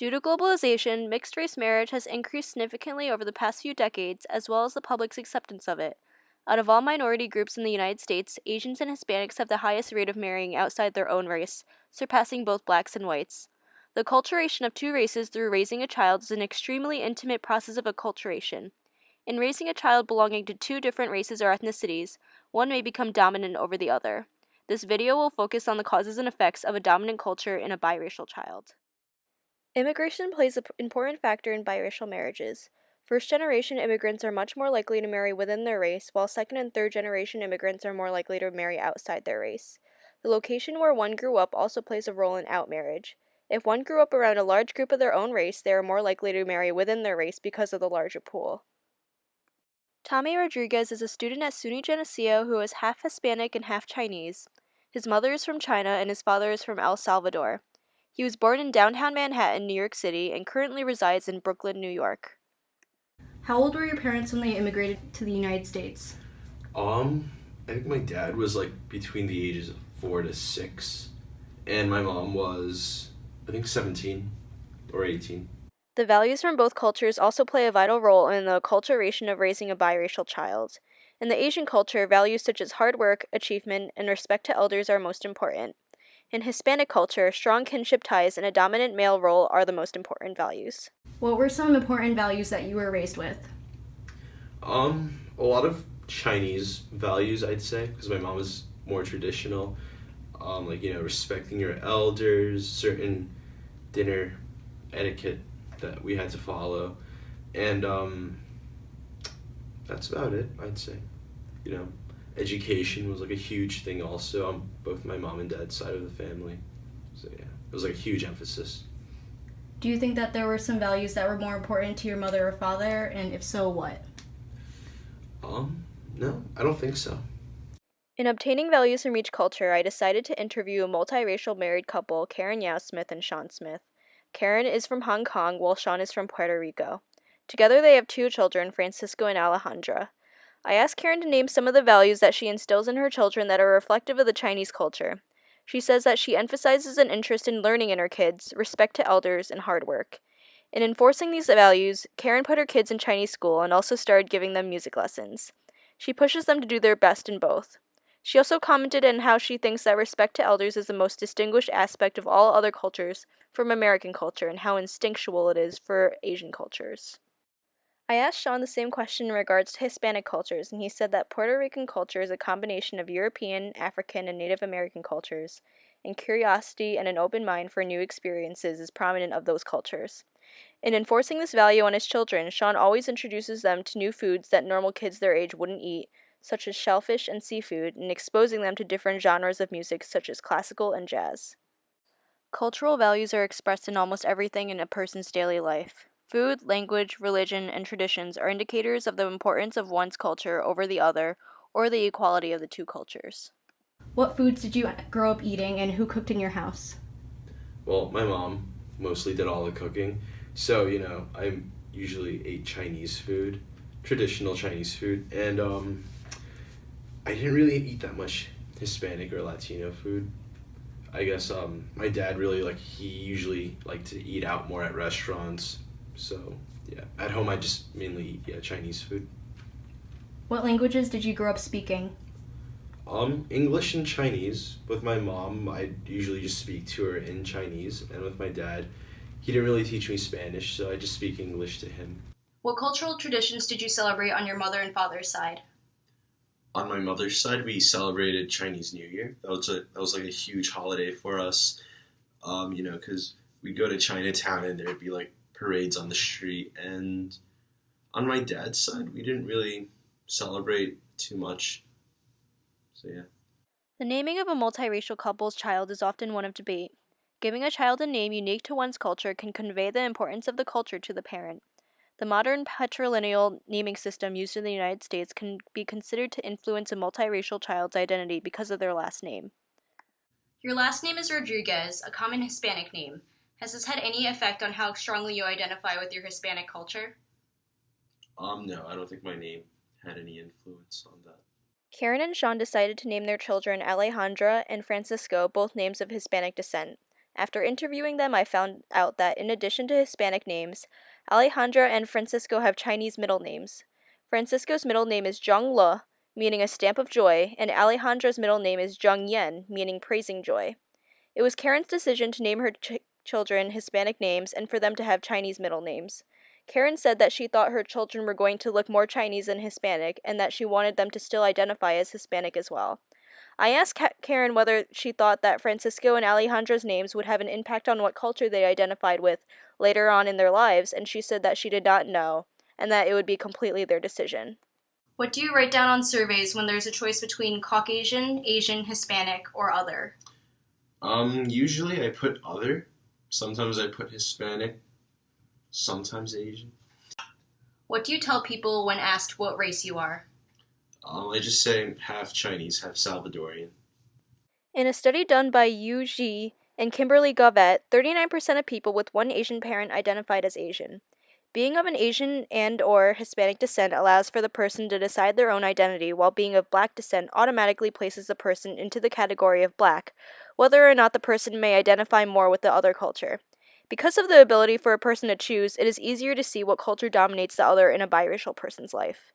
Due to globalization, mixed-race marriage has increased significantly over the past few decades, as well as the public's acceptance of it. Out of all minority groups in the United States, Asians and Hispanics have the highest rate of marrying outside their own race, surpassing both blacks and whites. The acculturation of two races through raising a child is an extremely intimate process of acculturation. In raising a child belonging to two different races or ethnicities, one may become dominant over the other. This video will focus on the causes and effects of a dominant culture in a biracial child. Immigration plays an important factor in biracial marriages. First-generation immigrants are much more likely to marry within their race, while second- and third-generation immigrants are more likely to marry outside their race. The location where one grew up also plays a role in outmarriage. If one grew up around a large group of their own race, they are more likely to marry within their race because of the larger pool. Tommy Rodriguez is a student at SUNY Geneseo who is half Hispanic and half Chinese. His mother is from China and his father is from El Salvador. He was born in downtown Manhattan, New York City, and currently resides in Brooklyn, New York. How old were your parents when they immigrated to the United States? I think my dad was like between the ages of 4 to 6, and my mom was, I think, 17 or 18. The values from both cultures also play a vital role in the acculturation of raising a biracial child. In the Asian culture, values such as hard work, achievement, and respect to elders are most important. In Hispanic culture, strong kinship ties and a dominant male role are the most important values. What were some important values that you were raised with? A lot of Chinese values, I'd say, because my mom was more traditional. Respecting your elders, certain dinner etiquette that we had to follow, and that's about it, I'd say. Education was like a huge thing also on both my mom and dad's side of the family. So yeah, it was like a huge emphasis. Do you think that there were some values that were more important to your mother or father, and if so, what? No, I don't think so. In obtaining values from each culture, I decided to interview a multiracial married couple, Karen Yao Smith and Sean Smith. Karen is from Hong Kong, while Sean is from Puerto Rico. Together they have two children, Francisco and Alejandra. I asked Karen to name some of the values that she instills in her children that are reflective of the Chinese culture. She says that she emphasizes an interest in learning in her kids, respect to elders, and hard work. In enforcing these values, Karen put her kids in Chinese school and also started giving them music lessons. She pushes them to do their best in both. She also commented on how she thinks that respect to elders is the most distinguished aspect of all other cultures from American culture and how instinctual it is for Asian cultures. I asked Sean the same question in regards to Hispanic cultures, and he said that Puerto Rican culture is a combination of European, African, and Native American cultures, and curiosity and an open mind for new experiences is prominent of those cultures. In enforcing this value on his children, Sean always introduces them to new foods that normal kids their age wouldn't eat, such as shellfish and seafood, and exposing them to different genres of music such as classical and jazz. Cultural values are expressed in almost everything in a person's daily life. Food, language, religion, and traditions are indicators of the importance of one's culture over the other, or the equality of the two cultures. What foods did you grow up eating, and who cooked in your house? Well, my mom mostly did all the cooking, so I usually ate Chinese food, traditional Chinese food, and I didn't really eat that much Hispanic or Latino food. I guess my dad really he usually liked to eat out more at restaurants. So yeah, at home I just mainly eat Chinese food. What languages did you grow up speaking? English and Chinese. With my mom, I usually just speak to her in Chinese, and with my dad, he didn't really teach me Spanish, so I just speak English to him. What cultural traditions did you celebrate on your mother and father's side? On my mother's side, we celebrated Chinese New Year. That was like a huge holiday for us. Because we'd go to Chinatown and there'd be like parades on the street. And on my dad's side, we didn't really celebrate too much. So yeah. The naming of a multiracial couple's child is often one of debate. Giving a child a name unique to one's culture can convey the importance of the culture to the parent. The modern patrilineal naming system used in the United States can be considered to influence a multiracial child's identity because of their last name. Your last name is Rodriguez, a common Hispanic name. Has this had any effect on how strongly you identify with your Hispanic culture? No, I don't think my name had any influence on that. Karen and Sean decided to name their children Alejandra and Francisco, both names of Hispanic descent. After interviewing them, I found out that in addition to Hispanic names, Alejandra and Francisco have Chinese middle names. Francisco's middle name is Zheng Le, meaning a stamp of joy, and Alejandra's middle name is Zheng Yan, meaning praising joy. It was Karen's decision to name her children Hispanic names and for them to have Chinese middle names. Karen said that she thought her children were going to look more Chinese than Hispanic and that she wanted them to still identify as Hispanic as well. I asked Karen whether she thought that Francisco and Alejandra's names would have an impact on what culture they identified with later on in their lives, and she said that she did not know, and that it would be completely their decision. What do you write down on surveys when there's a choice between Caucasian, Asian, Hispanic, or other? Usually I put other. Sometimes I put Hispanic. Sometimes Asian. What do you tell people when asked what race you are? I just say half Chinese, half Salvadorian. In a study done by Yu Ji and Kimberly Govett, 39% of people with one Asian parent identified as Asian. Being of an Asian and/or Hispanic descent allows for the person to decide their own identity, while being of Black descent automatically places the person into the category of Black, whether or not the person may identify more with the other culture. Because of the ability for a person to choose, it is easier to see what culture dominates the other in a biracial person's life.